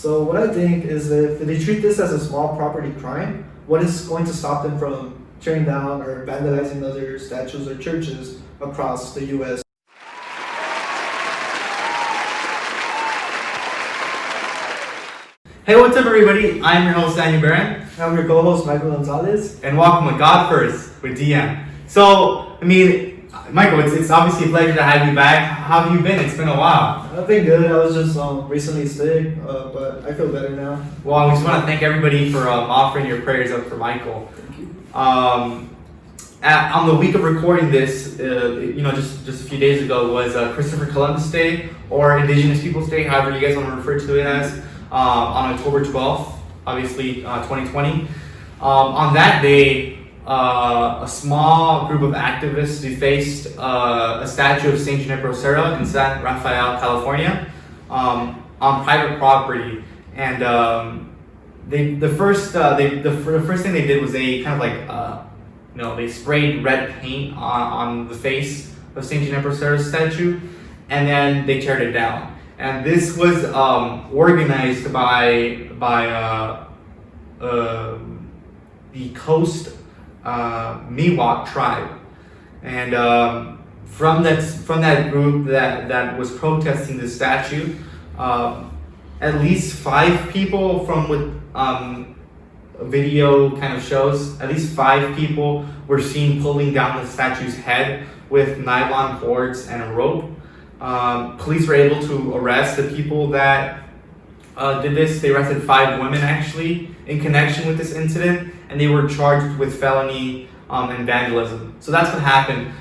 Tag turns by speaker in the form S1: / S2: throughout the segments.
S1: So what I think is that if they treat this as a small property crime, what is going to stop them from tearing down or vandalizing other statues or churches across the U.S.?
S2: Hey, what's up everybody? I'm your host Daniel Barron.
S1: I'm your co-host Michael Gonzalez.
S2: And welcome to God First with DM. So, Michael, it's obviously a pleasure to have you back. How have you been? It's been a while.
S1: I've been good. I was just recently sick, but I feel better now.
S2: Well, we just want to thank everybody for offering your prayers up for Michael.
S1: Thank you.
S2: On the week of recording this, just a few days ago was Christopher Columbus Day, or Indigenous Peoples Day, however you guys want to refer to it as, on October 12th, obviously 2020. On that day, a small group of activists defaced a statue of Saint Junipero Sera in San Rafael, California, on private property. And the first thing they did was they kind of they sprayed red paint on the face of Saint Junipero Sera's statue, and then they teared it down. And this was organized by the Coast Miwok tribe, and from that group that was protesting the statue, at least 5 people from what video kind of shows, at least 5 people were seen pulling down the statue's head with nylon cords and a rope. Police were able to arrest the people that did this. They arrested 5 women actually in connection with this incident, and they were charged with felony and vandalism. So that's what happened.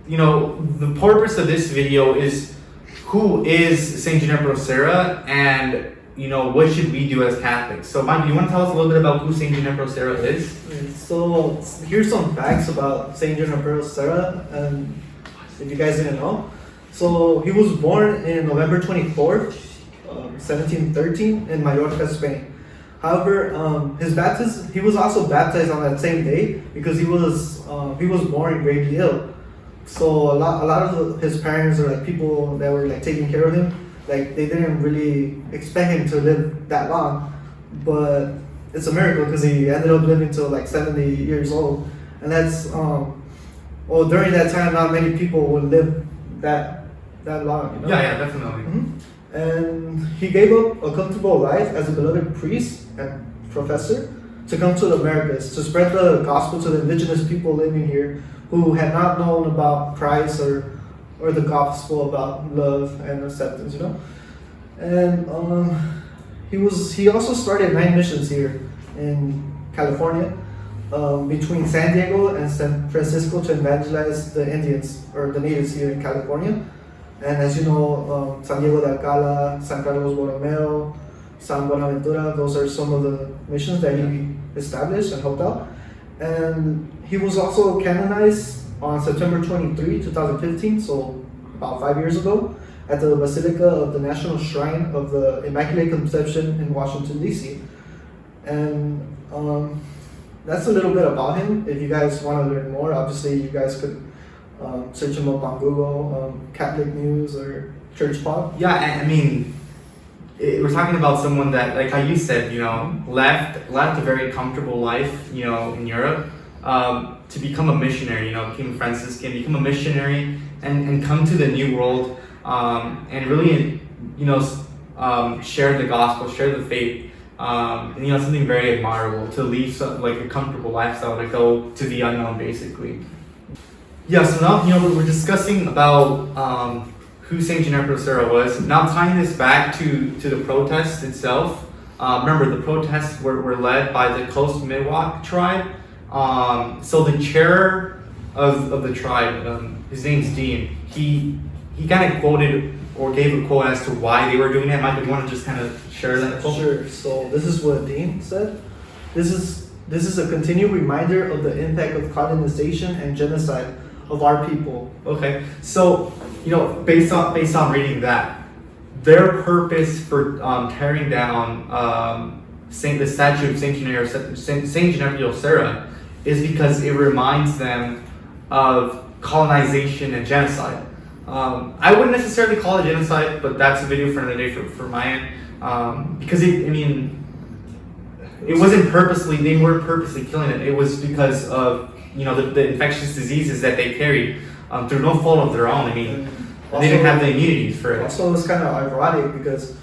S2: The purpose of this video is who is Saint Junipero Sera, and what should we do as Catholics? So Mike, do you want to tell us a little bit about who Saint Junipero Sera is?
S1: So here's some facts about Saint Junipero Sera, and if you guys didn't know. So he was born in November 24th, 1713 in Mallorca, Spain. However, he was also baptized on that same day because he was born gravely ill. So a lot of his parents, or like people that were like taking care of him, like they didn't really expect him to live that long. But it's a miracle because he ended up living till like 70 years old, and that's during that time, not many people would live that long.
S2: Yeah, definitely.
S1: Mm-hmm. And he gave up a comfortable life as a beloved priest and professor to come to the Americas to spread the gospel to the indigenous people living here who had not known about Christ or the gospel about love and acceptance. And he also started 9 missions here in California, between San Diego and San Francisco, to evangelize the Indians or the natives here in California. And as you know, San Diego de Alcala, San Carlos Borromeo, San Buenaventura, those are some of the missions that he established and helped out. And he was also canonized on September 23, 2015, so about 5 years ago, at the Basilica of the National Shrine of the Immaculate Conception in Washington, D.C. And that's a little bit about him. If you guys want to learn more, obviously you guys could search him up on Google, Catholic News or Church Pop.
S2: Yeah, we're talking about someone that, like how you said, left a very comfortable life, in Europe, to become a missionary. Became a Franciscan, become a missionary, and come to the New World, and really, share the gospel, share the faith. Something very admirable to leave a comfortable lifestyle to go to the unknown, basically. Yeah, so now we're discussing about who Saint Junipero Sera was. Now tying this back to the protest itself. Remember, the protests were led by the Coast Miwok tribe. So the chair of the tribe, his name's Dean. He kind of quoted or gave a quote as to why they were doing it. Mike, do you want to just kind of share that quote?
S1: Sure. So this is what Dean said. This is a continued reminder of the impact of colonization and genocide of our people.
S2: Okay. So, based on reading that, their purpose for tearing down the statue of Saint Junipero Sera is because it reminds them of colonization and genocide. I wouldn't necessarily call it genocide, but that's a video for another day for my end. Because it wasn't purposely, they weren't purposely killing it. It was because of, the infectious diseases that they carried through no fault of their own. They didn't have the immunity for it.
S1: Also, it's kind of ironic because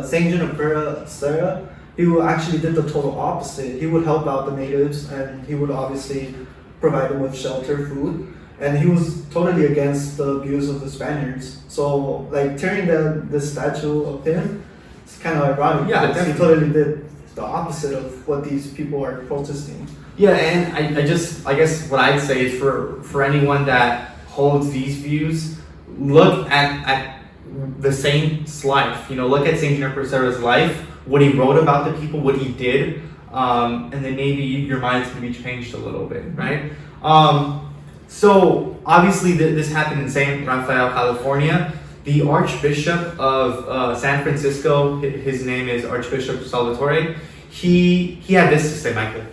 S1: Saint Junipero Sera, he actually did the total opposite. He would help out the natives, and he would obviously provide them with shelter, food, and he was totally against the abuse of the Spaniards. So, like, tearing down this statue of him, it's kind of ironic.
S2: Yeah,
S1: because he totally did the opposite of what these people are protesting.
S2: Yeah, and I guess what I'd say is for anyone that holds these views, look at the saint's life. Look at Saint Junipero Serra's life, what he wrote about the people, what he did, and then maybe your mind's gonna be changed a little bit, right? So obviously this happened in San Rafael, California. The Archbishop of San Francisco, his name is Archbishop Salvatore. He had this to say, Michael.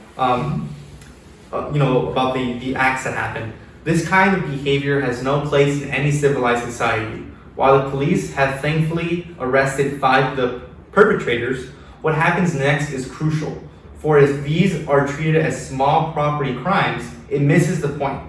S2: About the acts that happened. This kind of behavior has no place in any civilized society. While the police have thankfully arrested 5 of the perpetrators, what happens next is crucial. For as these are treated as small property crimes, it misses the point.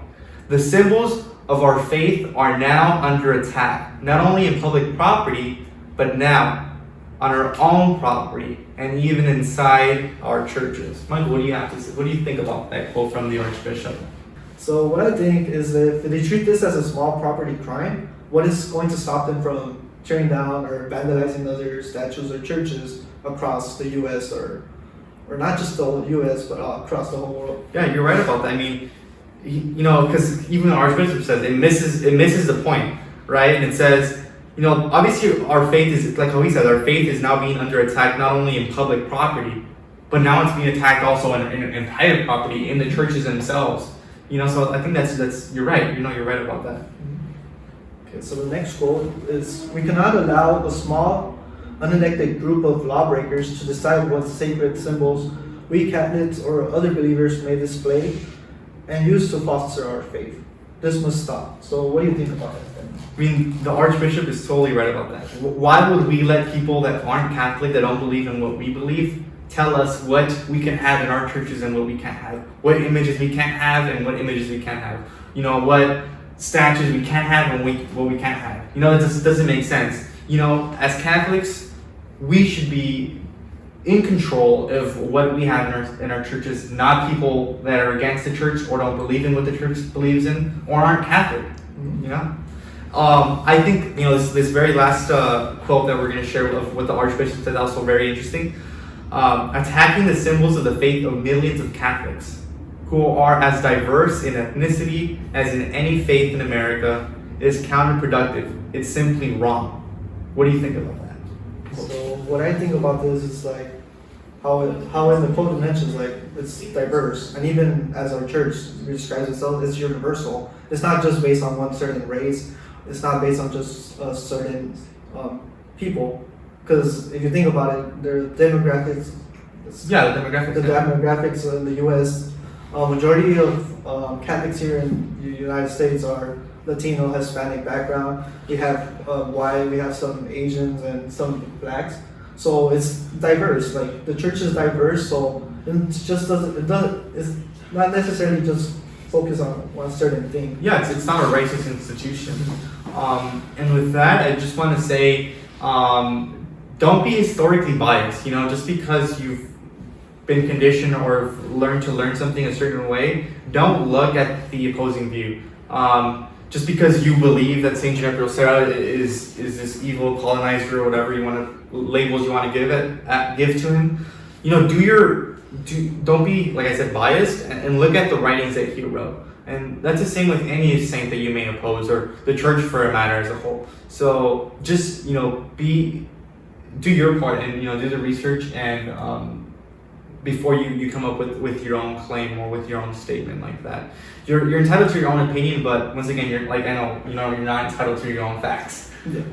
S2: The symbols of our faith are now under attack, not only in public property, but now on our own property and even inside our churches. Michael, what do you have to say? What do you think about that quote from the Archbishop?
S1: So what I think is if they treat this as a small property crime, what is going to stop them from tearing down or vandalizing other statues or churches across the U.S. or not just the whole U.S. but across the whole world?
S2: Yeah, you're right about that. Because even the Archbishop says it misses the point, right? And it says, obviously our faith is, like how he said, our faith is now being under attack not only in public property, but now it's being attacked also in private property, in the churches themselves. So I think that's you're right. You're right about that.
S1: Okay, so the next quote is: we cannot allow a small, unelected group of lawbreakers to decide what sacred symbols we Catholics or other believers may display and use to foster our faith. This must stop. So what do you think about that?
S2: The Archbishop is totally right about that. Why would we let people that aren't Catholic, that don't believe in what we believe, tell us what we can have in our churches and what we can't have? What images we can't have and what images we can have? What statues we can have and what we can't have? That just doesn't make sense. As Catholics, we should be in control of what we have in our churches, not people that are against the church or don't believe in what the church believes in or aren't Catholic. I think this very last quote that we're going to share of what the Archbishop said is also very interesting. Attacking the symbols of the faith of millions of Catholics who are as diverse in ethnicity as in any faith in America is counterproductive. It's simply wrong. What do you think about that?
S1: So what I think about this is like how in the quote it mentions like it's diverse, and even as our church describes itself, it's universal. It's not just based on one certain race. It's not based on just certain people. Because if you think about it, the demographics.
S2: Yeah, the demographics.
S1: The demographics in the U.S. Majority of Catholics here in the United States are Latino, Hispanic background. We have white, we have some Asians and some blacks. So it's diverse. Like the church is diverse. So it's not necessarily just focus on one certain thing.
S2: Yeah, it's not a racist institution. And with that, I just want to say, don't be historically biased. Just because you've been conditioned or learned to learn something a certain way, don't look at the opposing view. Just because you believe that Saint Junipero Serra is this evil colonizer or whatever labels you want to give to him, don't be, like I said, biased and look at the writings that he wrote. And that's the same with any saint that you may oppose, or the church for a matter as a whole. So just do your part and do the research and before you come up with your own claim or with your own statement like that. You're entitled to your own opinion, but once again, you're not entitled to your own facts.
S1: Yeah.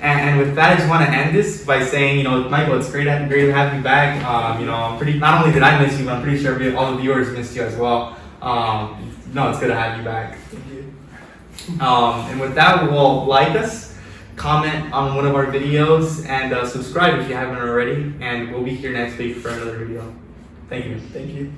S2: And with that, I just want to end this by saying, Michael, it's great to have you back. Not only did I miss you, but I'm pretty sure all the viewers missed you as well. It's good to have you back.
S1: Thank you.
S2: And with that, well, like us, comment on one of our videos, and subscribe if you haven't already. And we'll be here next week for another video. Thank you.
S1: Thank you.